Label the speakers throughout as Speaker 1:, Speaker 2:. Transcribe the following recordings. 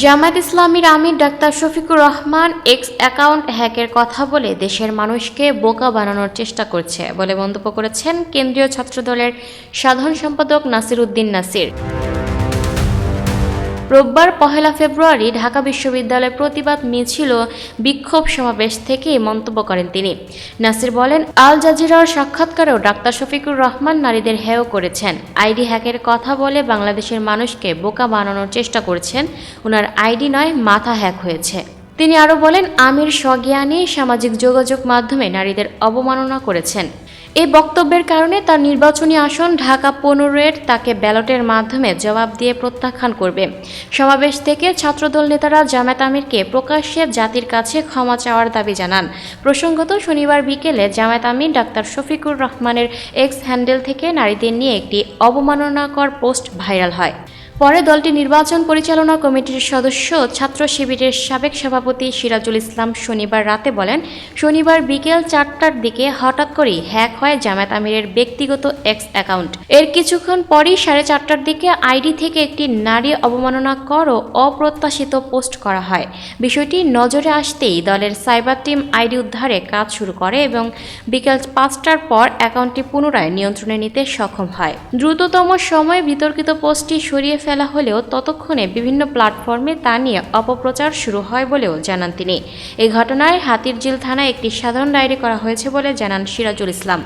Speaker 1: জামায়াত ইসলামীর আমির doctor Shafiqur Rahman X account হ্যাকের কথা বলে দেশের মানুষকে বোকা বানানোর চেষ্টা করছে বলে মন্তব্য করেছেন কেন্দ্রীয় ছাত্রদলের সাধারণ সম্পাদক নাসির উদ্দিন নাসির। রোববার 1 ফেব্রুয়ারি ঢাকা বিশ্ববিদ্যালয়ের প্রতিবাদ মিছিল ও বিক্ষোভ সমাবেশ থেকে মন্তব্য করেন তিনি। নাসির বলেন, আল জাজিরার সাক্ষাৎকারেও ডাক্তার শফিকুর রহমান নারীদের হেয় করেছেন। আইডি হ্যাকের কথা বলে বাংলাদেশের মানুষকে বোকা বানানোর চেষ্টা করছেন। ওনার আইডি নয়, মাথা হ্যাক হয়েছে। তিনি আরও বলেন, আমির স্বজ্ঞানী সামাজিক যোগাযোগ মাধ্যমে নারীদের অবমাননা করেছেন। এই বক্তব্যের কারণে তার নির্বাচনী আসন ঢাকা 15-এর তাকে ব্যালটের মাধ্যমে জবাব দিয়ে প্রত্যাখ্যান করবে। সমাবেশ থেকে ছাত্রদল নেতারা জামায়াত আমিরকে প্রকাশ্যে জাতির কাছে ক্ষমা চাওয়ার দাবি জানান। প্রসঙ্গত, শনিবার বিকেলে জামায়াত আমির ডাক্তার শফিকুর রহমানের এক্স হ্যান্ডেল থেকে নারীদের নিয়ে একটি অবমাননাকর পোস্ট ভাইরাল হয়। পরে দলটি নির্বাচন পরিচালনা কমিটির সদস্য ছাত্র শিবিরের সাবেক সভাপতি সিরাজুল ইসলাম শনিবার রাতে বলেন, শনিবার বিকেল 4টার দিকে হঠাৎ করেই হ্যাক হয় জামায়াত আমিরের ব্যক্তিগত এক্স অ্যাকাউন্ট। এর কিছুক্ষণ পরই 4:30টার দিকে আইডি থেকে একটি নারী অবমাননাকর ও অপ্রত্যাশিত পোস্ট করা হয়। বিষয়টি নজরে আসতেই দলের সাইবার টিম আইডি উদ্ধারে কাজ শুরু করে এবং বিকেল 5টার পর অ্যাকাউন্টটি পুনরায় নিয়ন্ত্রণে নিতে সক্ষম হয়। দ্রুততম সময়ে বিতর্কিত পোস্টটি সরিয়ে ফেলা হলেও ততক্ষণে বিভিন্ন প্ল্যাটফর্মে তা নিয়ে অপপ্রচার শুরু হয় বলেও জানান তিনি। এই ঘটনায় হাতিরঝিল থানায় একটি সাধারণ ডায়েরি করা হয়েছে বলে জানান Sirajul Islam.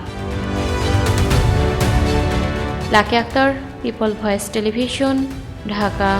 Speaker 1: Lucky Akter, people voice television, Dhaka.